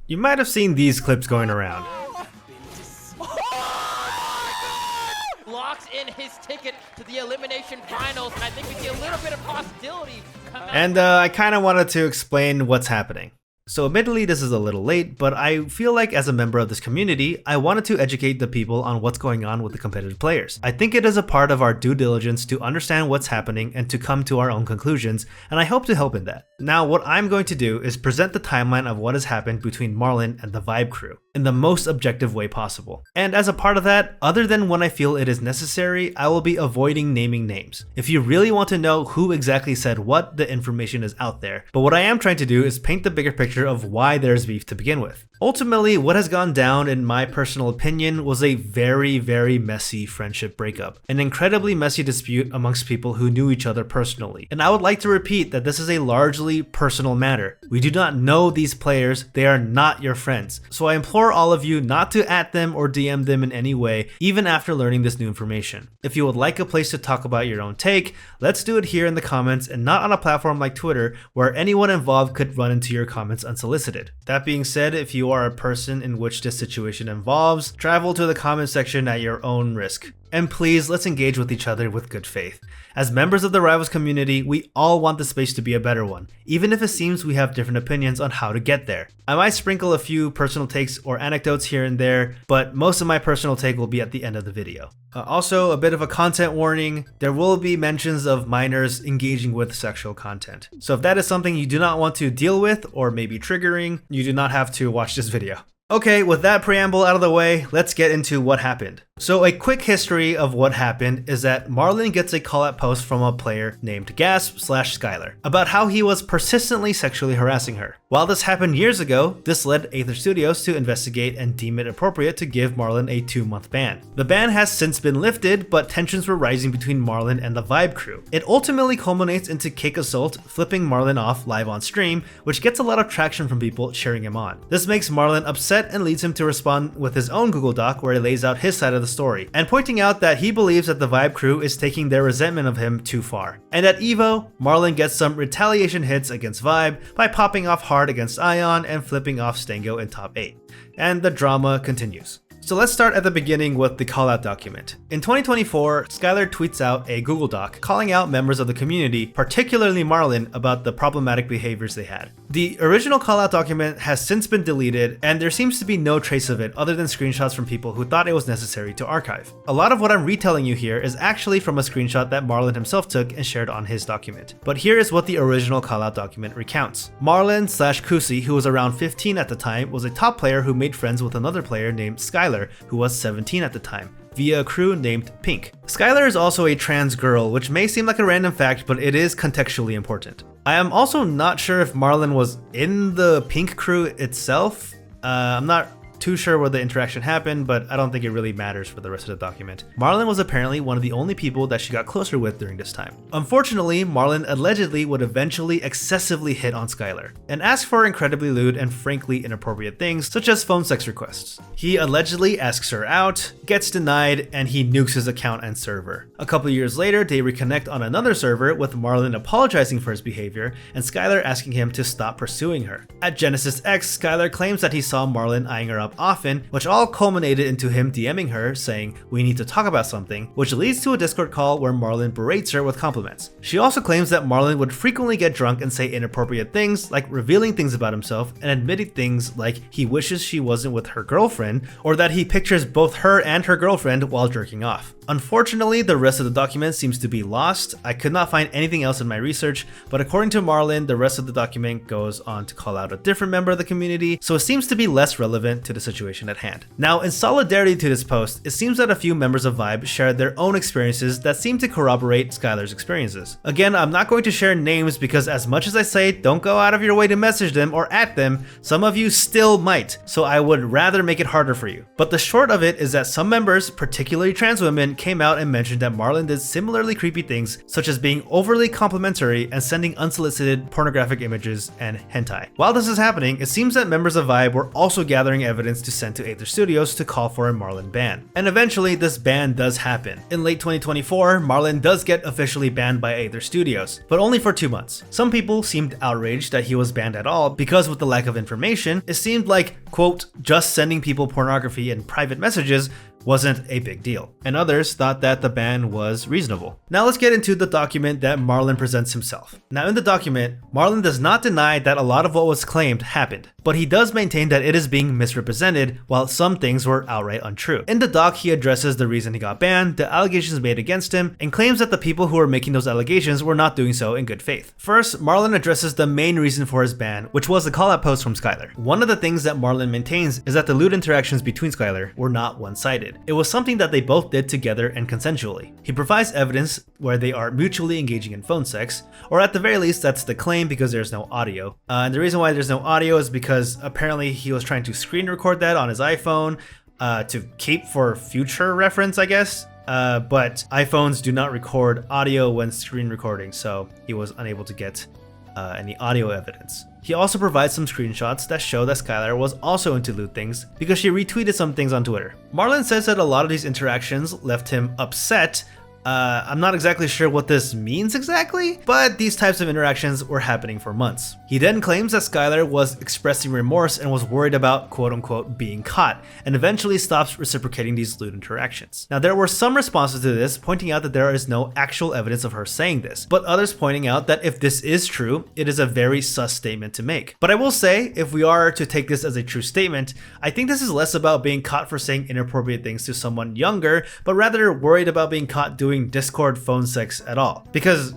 You might have seen these clips going around. Locks in his ticket to the elimination finals, and I think we see a little bit of hostility come out. And I kind of wanted to explain what's happening. So admittedly, this is a little late, but I feel like as a member of this community, I wanted to educate the people on what's going on with the competitive players. I think it is a part of our due diligence to understand what's happening and to come to our own conclusions, and I hope to help in that. Now, what I'm going to do is present the timeline of what has happened between Marlon and the Vibe crew in the most objective way possible. And as a part of that, other than when I feel it is necessary, I will be avoiding naming names. If you really want to know who exactly said what, the information is out there. But what I am trying to do is paint the bigger picture of why there's beef to begin with. Ultimately, what has gone down, in my personal opinion, was a very, very messy friendship breakup. An incredibly messy dispute amongst people who knew each other personally. And I would like to repeat that this is a largely personal matter. We do not know these players, they are not your friends. So I implore all of you not to @ them or DM them in any way, even after learning this new information. If you would like a place to talk about your own take, let's do it here in the comments and not on a platform like Twitter where anyone involved could run into your comments unsolicited. That being said, if you are a person in which this situation involves, travel to the comment section at your own risk. And please, let's engage with each other with good faith. As members of the Rivals community, we all want the space to be a better one, even if it seems we have different opinions on how to get there. I might sprinkle a few personal takes or anecdotes here and there, but most of my personal take will be at the end of the video. Also, a bit of a content warning, there will be mentions of minors engaging with sexual content. So if that is something you do not want to deal with or may be triggering, you do not have to watch this video. Okay, with that preamble out of the way, let's get into what happened. So a quick history of what happened is that Marlon gets a call-out post from a player named Gasp/Skylar about how he was persistently sexually harassing her. While this happened years ago, this led Aether Studios to investigate and deem it appropriate to give Marlon a 2-month ban. The ban has since been lifted, but tensions were rising between Marlon and the Vibe crew. It ultimately culminates into Cake Assault flipping Marlon off live on stream, which gets a lot of traction from people cheering him on. This makes Marlon upset and leads him to respond with his own Google Doc where he lays out his side of the story, and pointing out that he believes that the Vibe crew is taking their resentment of him too far. And at EVO, Marlon gets some retaliation hits against Vibe by popping off hard against Ion and flipping off Stango in top 8. And the drama continues. So let's start at the beginning with the callout document. In 2024, Skylar tweets out a Google Doc calling out members of the community, particularly Marlon, about the problematic behaviors they had. The original callout document has since been deleted, and there seems to be no trace of it other than screenshots from people who thought it was necessary to archive. A lot of what I'm retelling you here is actually from a screenshot that Marlon himself took and shared on his document. But here is what the original callout document recounts. Marlon/Kusi, who was around 15 at the time, was a top player who made friends with another player named Skylar, who was 17 at the time, via a crew named Pink. Skylar is also a trans girl, which may seem like a random fact, but it is contextually important. I am also not sure if Marlon was in the Pink crew itself. I'm not too sure where the interaction happened, but I don't think it really matters for the rest of the document. Marlon was apparently one of the only people that she got closer with during this time. Unfortunately, Marlon allegedly would eventually excessively hit on Skylar and ask for incredibly lewd and frankly inappropriate things such as phone sex requests. He allegedly asks her out, gets denied, and he nukes his account and server. A couple years later, they reconnect on another server with Marlon apologizing for his behavior and Skylar asking him to stop pursuing her. At Genesis X, Skylar claims that he saw Marlon eyeing her up often, which all culminated into him DMing her saying, "We need to talk about something," which leads to a Discord call where Marlon berates her with compliments. She also claims that Marlon would frequently get drunk and say inappropriate things, like revealing things about himself and admitting things like he wishes she wasn't with her girlfriend, or that he pictures both her and her girlfriend while jerking off. Unfortunately, the rest of the document seems to be lost. I could not find anything else in my research, but according to Marlon, the rest of the document goes on to call out a different member of the community, so it seems to be less relevant to the situation at hand. Now, in solidarity to this post, it seems that a few members of Vibe shared their own experiences that seem to corroborate Skylar's experiences. Again, I'm not going to share names because as much as I say don't go out of your way to message them or at them, some of you still might, so I would rather make it harder for you. But the short of it is that some members, particularly trans women, document came out and mentioned that Marlon did similarly creepy things, such as being overly complimentary and sending unsolicited pornographic images and hentai. While this is happening, it seems that members of Vibe were also gathering evidence to send to Aether Studios to call for a Marlon ban. And eventually, this ban does happen. In late 2024, Marlon does get officially banned by Aether Studios, but only for 2 months. Some people seemed outraged that he was banned at all because with the lack of information, it seemed like, quote, just sending people pornography and private messages wasn't a big deal, and others thought that the ban was reasonable. Now let's get into the document that Marlon presents himself. Now in the document, Marlon does not deny that a lot of what was claimed happened, but he does maintain that it is being misrepresented while some things were outright untrue. In the doc, he addresses the reason he got banned, the allegations made against him, and claims that the people who were making those allegations were not doing so in good faith. First, Marlon addresses the main reason for his ban, which was the call-out post from Skylar. One of the things that Marlon maintains is that the lewd interactions between Skylar were not one-sided. It was something that they both did together and consensually. He provides evidence where they are mutually engaging in phone sex, or at the very least that's the claim because there's no audio. And the reason why there's no audio is because apparently he was trying to screen record that on his iPhone to keep for future reference, I guess. But iPhones do not record audio when screen recording, so he was unable to get any audio evidence. He also provides some screenshots that show that Skylar was also into lewd things because she retweeted some things on Twitter. Marlon says that a lot of these interactions left him upset. I'm not exactly sure what this means exactly, but these types of interactions were happening for months. He then claims that Skylar was expressing remorse and was worried about quote-unquote being caught, and eventually stops reciprocating these lewd interactions. Now there were some responses to this pointing out that there is no actual evidence of her saying this, but others pointing out that if this is true, it is a very sus statement to make. But I will say, if we are to take this as a true statement, I think this is less about being caught for saying inappropriate things to someone younger, but rather worried about being caught doing Discord phone sex at all. Because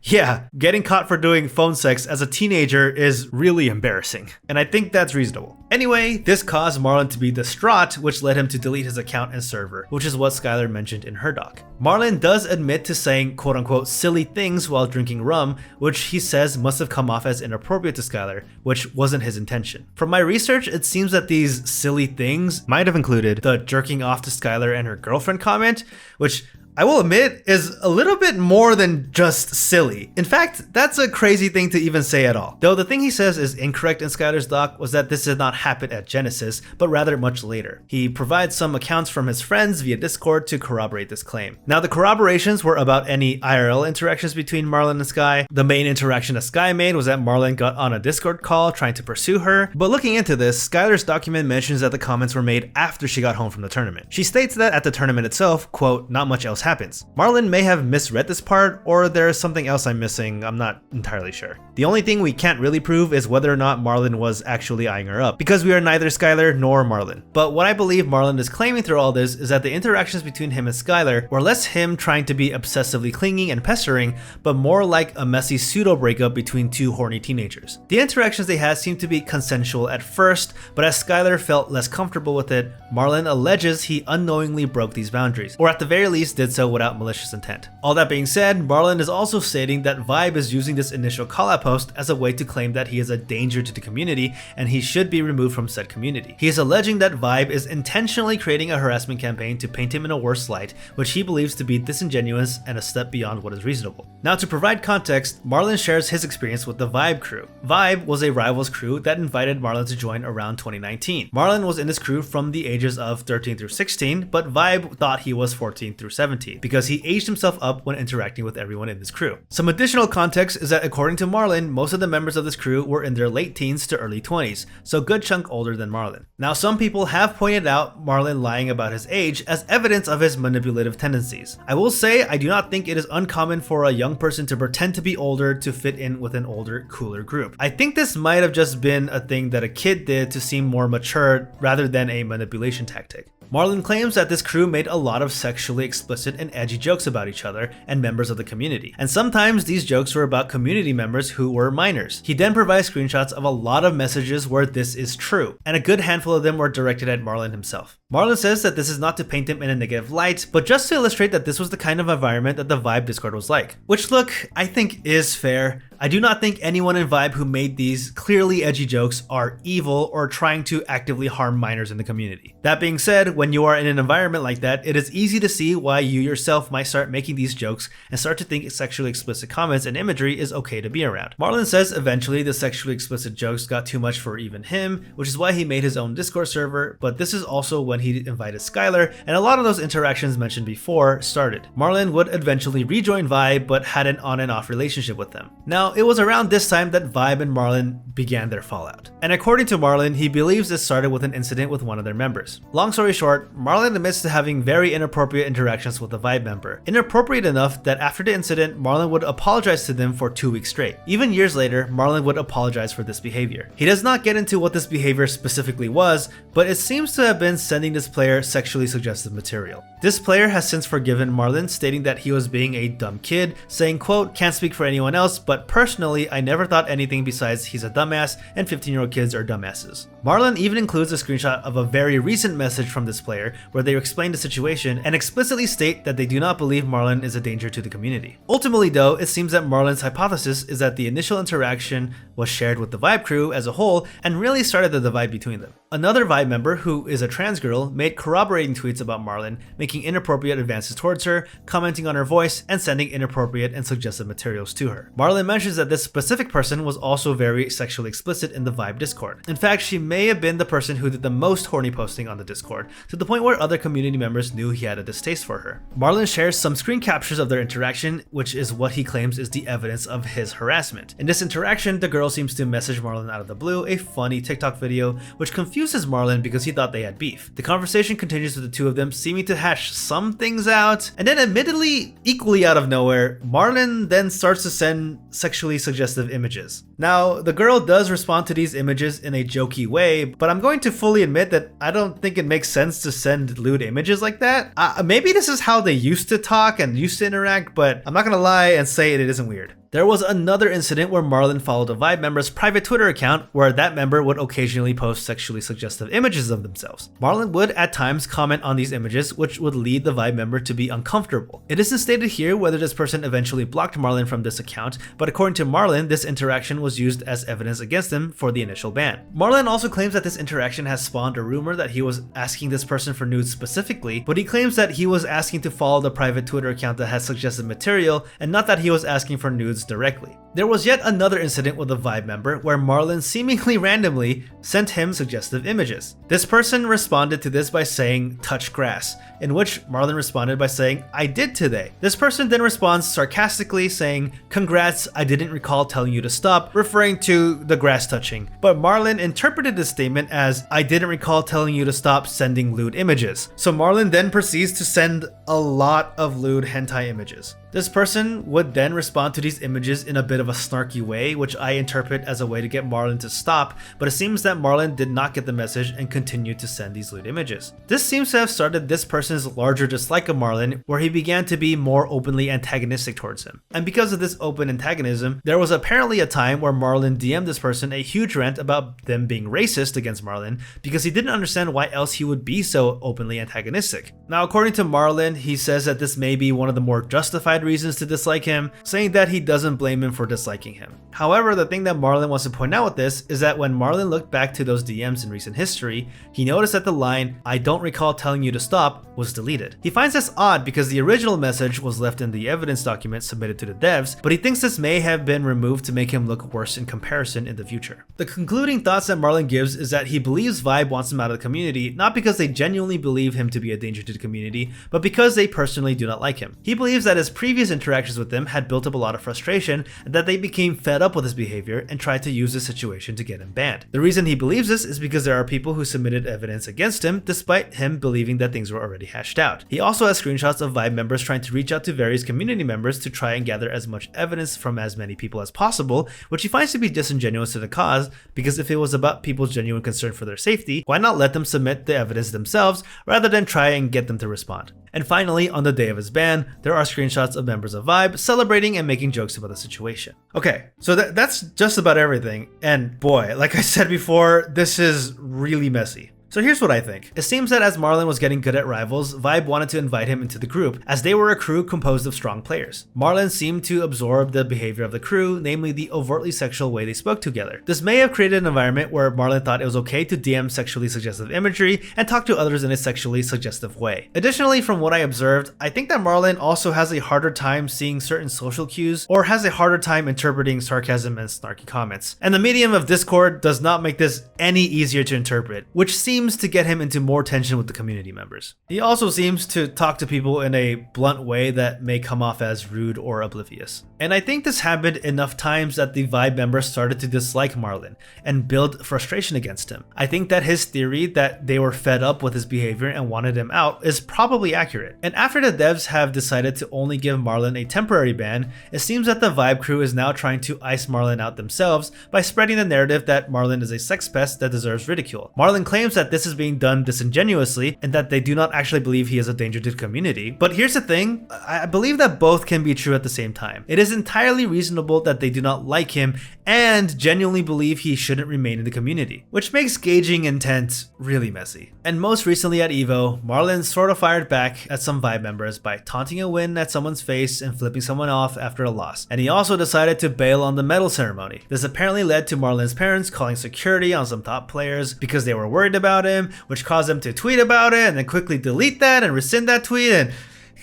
yeah, getting caught for doing phone sex as a teenager is really embarrassing, and I think that's reasonable. Anyway, this caused Marlon to be distraught, which led him to delete his account and server, which is what Skylar mentioned in her doc. Marlon does admit to saying quote-unquote silly things while drinking rum, which he says must have come off as inappropriate to Skylar, which wasn't his intention. From my research, it seems that these silly things might have included the jerking off to Skylar and her girlfriend comment, which I will admit is a little bit more than just silly. In fact, that's a crazy thing to even say at all. Though the thing he says is incorrect in Skylar's doc was that this did not happen at Genesis, but rather much later. He provides some accounts from his friends via Discord to corroborate this claim. Now the corroborations were about any IRL interactions between Marlon and Sky. The main interaction that Sky made was that Marlon got on a Discord call trying to pursue her, but looking into this, Skylar's document mentions that the comments were made after she got home from the tournament. She states that at the tournament itself, quote, not much else happens. Marlon may have misread this part, or there is something else I'm missing, I'm not entirely sure. The only thing we can't really prove is whether or not Marlon was actually eyeing her up, because we are neither Skylar nor Marlon. But what I believe Marlon is claiming through all this is that the interactions between him and Skylar were less him trying to be obsessively clingy and pestering, but more like a messy pseudo breakup between two horny teenagers. The interactions they had seemed to be consensual at first, but as Skylar felt less comfortable with it, Marlon alleges he unknowingly broke these boundaries, or at the very least did so without malicious intent. All that being said, Marlon is also stating that Vibe is using this initial call-out post as a way to claim that he is a danger to the community and he should be removed from said community. He is alleging that Vibe is intentionally creating a harassment campaign to paint him in a worse light, which he believes to be disingenuous and a step beyond what is reasonable. Now to provide context, Marlon shares his experience with the Vibe crew. Vibe was a rivals crew that invited Marlon to join around 2019. Marlon was in this crew from the ages of 13 through 16, but Vibe thought he was 14 through 17 because he aged himself up when interacting with everyone in this crew. Some additional context is that according to Marlon, most of the members of this crew were in their late teens to early 20s, so good chunk older than Marlon. Now some people have pointed out Marlon lying about his age as evidence of his manipulative tendencies. I will say I do not think it is uncommon for a young person to pretend to be older to fit in with an older, cooler group. I think this might have just been a thing that a kid did to seem more mature rather than a manipulation tactic. Marlon claims that this crew made a lot of sexually explicit and edgy jokes about each other and members of the community, and sometimes these jokes were about community members who were minors. He then provides screenshots of a lot of messages where this is true, and a good handful of them were directed at Marlon himself. Marlon says that this is not to paint him in a negative light, but just to illustrate that this was the kind of environment that the Vibe Discord was like. Which, look, I think is fair. I do not think anyone in Vibe who made these clearly edgy jokes are evil or trying to actively harm minors in the community. That being said, then when you are in an environment like that, it is easy to see why you yourself might start making these jokes and start to think sexually explicit comments and imagery is okay to be around. Marlon says eventually the sexually explicit jokes got too much for even him, which is why he made his own Discord server, but this is also when he invited Skylar, and a lot of those interactions mentioned before started. Marlon would eventually rejoin Vibe, but had an on and off relationship with them. Now, it was around this time that Vibe and Marlon began their fallout. And according to Marlon, he believes this started with an incident with one of their members. Long story short, Marlon admits to having very inappropriate interactions with a Vibe member. Inappropriate enough that after the incident, Marlon would apologize to them for 2 weeks straight. Even years later, Marlon would apologize for this behavior. He does not get into what this behavior specifically was, but it seems to have been sending this player sexually suggestive material. This player has since forgiven Marlon, stating that he was being a dumb kid, saying, quote, "Can't speak for anyone else, but personally, I never thought anything besides he's a dumbass and 15-year-old kids are dumbasses." Marlon even includes a screenshot of a very recent message from this player where they explain the situation and explicitly state that they do not believe Marlon is a danger to the community. Ultimately though, it seems that Marlon's hypothesis is that the initial interaction was shared with the Vibe crew as a whole and really started the divide between them. Another Vibe member, who is a trans girl, made corroborating tweets about Marlon, making inappropriate advances towards her, commenting on her voice, and sending inappropriate and suggestive materials to her. Marlon mentions that this specific person was also very sexually explicit in the Vibe Discord. In fact, she may have been the person who did the most horny posting on the Discord, to the point where other community members knew he had a distaste for her. Marlon shares some screen captures of their interaction, which is what he claims is the evidence of his harassment. In this interaction, the girl seems to message Marlon out of the blue a funny TikTok video, which confuses Marlon because he thought they had beef. The conversation continues with the two of them seeming to hash some things out, and then admittedly, equally out of nowhere, Marlon then starts to send sexually suggestive images. Now, the girl does respond to these images in a jokey way, but I'm going to fully admit that I don't think it makes sense to send lewd images like that. Maybe this is how they used to talk and used to interact, but I'm not gonna lie and say it isn't weird. There was another incident where Marlon followed a Vibe member's private Twitter account where that member would occasionally post sexually suggestive images of themselves. Marlon would at times comment on these images, which would lead the Vibe member to be uncomfortable. It isn't stated here whether this person eventually blocked Marlon from this account, but according to Marlon, this interaction was used as evidence against him for the initial ban. Marlon also claims that this interaction has spawned a rumor that he was asking this person for nudes specifically, but he claims that he was asking to follow the private Twitter account that has suggestive material and not that he was asking for nudes directly. There was yet another incident with a Vibe member where Marlon seemingly randomly sent him suggestive images. This person responded to this by saying, "touch grass," in which Marlon responded by saying, "I did today." This person then responds sarcastically saying, "Congrats, I didn't recall telling you to stop," referring to the grass touching. But Marlon interpreted this statement as, "I didn't recall telling you to stop sending lewd images." So Marlon then proceeds to send a lot of lewd hentai images. This person would then respond to these images in a bit of a snarky way, which I interpret as a way to get Marlon to stop, but it seems that Marlon did not get the message and continued to send these lewd images. This seems to have started this person's larger dislike of Marlon, where he began to be more openly antagonistic towards him. And because of this open antagonism, there was apparently a time where Marlon DM'd this person a huge rant about them being racist against Marlon, because he didn't understand why else he would be so openly antagonistic. Now, according to Marlon, he says that this may be one of the more justified reasons to dislike him, saying that he doesn't blame him for disliking him. However, the thing that Marlon wants to point out with this is that when Marlon looked back to those DMs in recent history, he noticed that the line, "I don't recall telling you to stop," was deleted. He finds this odd because the original message was left in the evidence document submitted to the devs, but he thinks this may have been removed to make him look worse in comparison in the future. The concluding thoughts that Marlon gives is that he believes Vibe wants him out of the community, not because they genuinely believe him to be a danger to the community, but because they personally do not like him. He believes that his previous interactions with them had built up a lot of frustration and that they became fed up with his behavior and tried to use this situation to get him banned. The reason he believes this is because there are people who submitted evidence against him despite him believing that things were already hashed out. He also has screenshots of Vibe members trying to reach out to various community members to try and gather as much evidence from as many people as possible, which he finds to be disingenuous to the cause, because if it was about people's genuine concern for their safety, why not let them submit the evidence themselves rather than try and get them to respond? And finally, on the day of his ban, there are screenshots of members of Vibe celebrating and making jokes about the situation. Okay, so that's just about everything. And boy, like I said before, this is really messy. So here's what I think. It seems that as Marlon was getting good at rivals, Vibe wanted to invite him into the group, as they were a crew composed of strong players. Marlon seemed to absorb the behavior of the crew, namely the overtly sexual way they spoke together. This may have created an environment where Marlon thought it was okay to DM sexually suggestive imagery and talk to others in a sexually suggestive way. Additionally, from what I observed, I think that Marlon also has a harder time seeing certain social cues, or has a harder time interpreting sarcasm and snarky comments. And the medium of Discord does not make this any easier to interpret, which seems to get him into more tension with the community members. He also seems to talk to people in a blunt way that may come off as rude or oblivious. And I think this happened enough times that the Vibe members started to dislike Marlon and build frustration against him. I think that his theory that they were fed up with his behavior and wanted him out is probably accurate. And after the devs have decided to only give Marlon a temporary ban, it seems that the Vibe crew is now trying to ice Marlon out themselves by spreading the narrative that Marlon is a sex pest that deserves ridicule. Marlon claims that this is being done disingenuously and that they do not actually believe he is a danger to the community. But here's the thing, I believe that both can be true at the same time. It is entirely reasonable that they do not like him and genuinely believe he shouldn't remain in the community, which makes gauging intent really messy. And most recently at EVO, Marlon sort of fired back at some Vibe members by taunting a win at someone's face and flipping someone off after a loss. And he also decided to bail on the medal ceremony. This apparently led to Marlon's parents calling security on some top players because they were worried about him, which caused them to tweet about it and then quickly delete that and rescind that tweet. And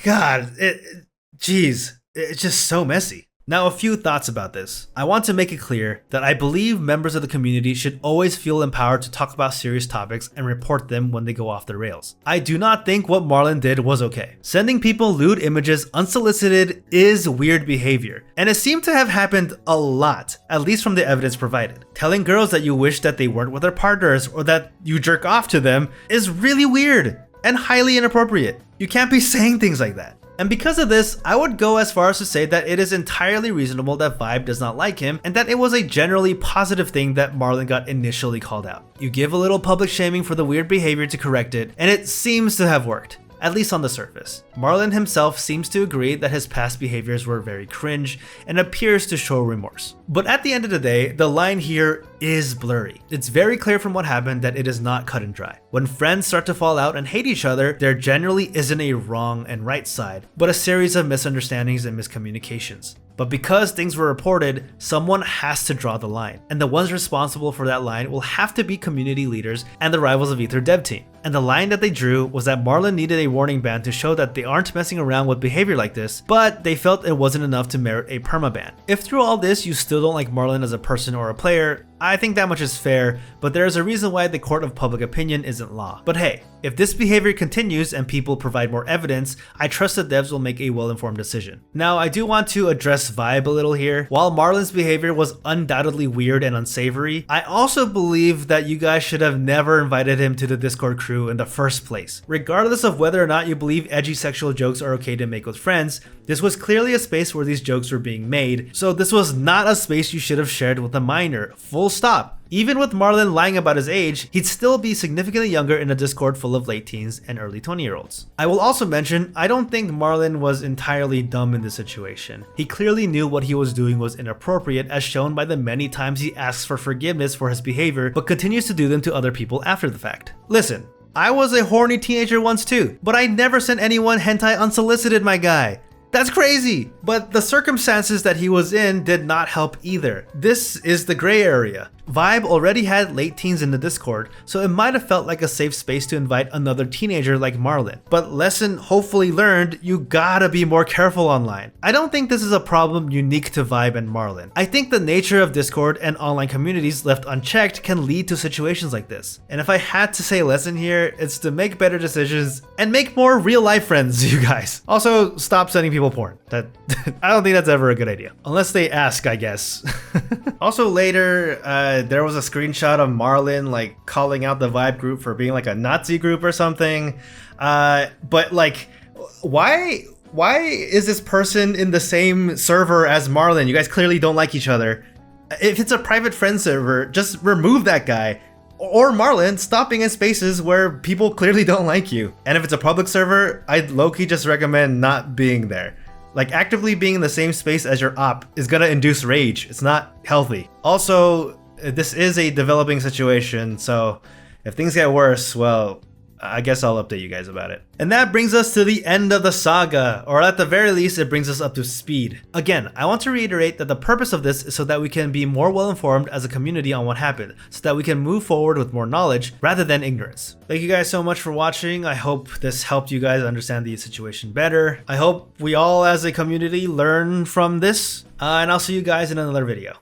God, it's just so messy. Now, a few thoughts about this. I want to make it clear that I believe members of the community should always feel empowered to talk about serious topics and report them when they go off the rails. I do not think what Marlon did was okay. Sending people lewd images unsolicited is weird behavior, and it seemed to have happened a lot, at least from the evidence provided. Telling girls that you wish that they weren't with their partners or that you jerk off to them is really weird and highly inappropriate. You can't be saying things like that. And because of this, I would go as far as to say that it is entirely reasonable that Vibe does not like him and that it was a generally positive thing that Marlon got initially called out. You give a little public shaming for the weird behavior to correct it, and it seems to have worked. At least on the surface. Marlon himself seems to agree that his past behaviors were very cringe and appears to show remorse. But at the end of the day, the line here is blurry. It's very clear from what happened that it is not cut and dry. When friends start to fall out and hate each other, there generally isn't a wrong and right side, but a series of misunderstandings and miscommunications. But because things were reported, someone has to draw the line, and the ones responsible for that line will have to be community leaders and the Rivals of Aether dev team. And the line that they drew was that Marlon needed a warning ban to show that they aren't messing around with behavior like this, but they felt it wasn't enough to merit a permaban. If through all this you still don't like Marlon as a person or a player, I think that much is fair, but there is a reason why the court of public opinion isn't law. But hey, if this behavior continues and people provide more evidence, I trust the devs will make a well-informed decision. Now, I do want to address Vibe a little here. While Marlon's behavior was undoubtedly weird and unsavory, I also believe that you guys should have never invited him to the Discord crew in the first place. Regardless of whether or not you believe edgy sexual jokes are okay to make with friends, this was clearly a space where these jokes were being made, so this was not a space you should have shared with a minor. Full stop. Even with Marlon lying about his age, he'd still be significantly younger in a Discord full of late teens and early 20-year-olds. I will also mention, I don't think Marlon was entirely dumb in this situation. He clearly knew what he was doing was inappropriate, as shown by the many times he asks for forgiveness for his behavior, but continues to do them to other people after the fact. Listen, I was a horny teenager once too, but I never sent anyone hentai unsolicited, my guy. That's crazy! But the circumstances that he was in did not help either. This is the gray area. Vibe already had late teens in the Discord, so it might have felt like a safe space to invite another teenager like Marlon. But lesson hopefully learned, you gotta be more careful online. I don't think this is a problem unique to Vibe and Marlon. I think the nature of Discord and online communities left unchecked can lead to situations like this. And if I had to say a lesson here, it's to make better decisions and make more real life friends, you guys. Also, stop sending people porn. I don't think that's ever a good idea. Unless they ask, I guess. Also later, there was a screenshot of Marlon like calling out the Vibe group for being like a Nazi group or something. But like, why is this person in the same server as Marlon? You guys clearly don't like each other. If it's a private friend server, just remove that guy. Or Marlon, stop being in spaces where people clearly don't like you. And if it's a public server, I'd low-key just recommend not being there. Like, actively being in the same space as your op is gonna induce rage. It's not healthy. Also, this is a developing situation, so If things get worse, well, I guess I'll update you guys about it. And that brings us to the end of the saga, or at the very least, it brings us up to speed. Again, I want to reiterate that the purpose of this is so that we can be more well informed as a community on what happened, so that we can move forward with more knowledge rather than ignorance. Thank you guys so much for watching. I hope this helped you guys understand the situation better. I hope we all as a community learn from this, and I'll see you guys in another video.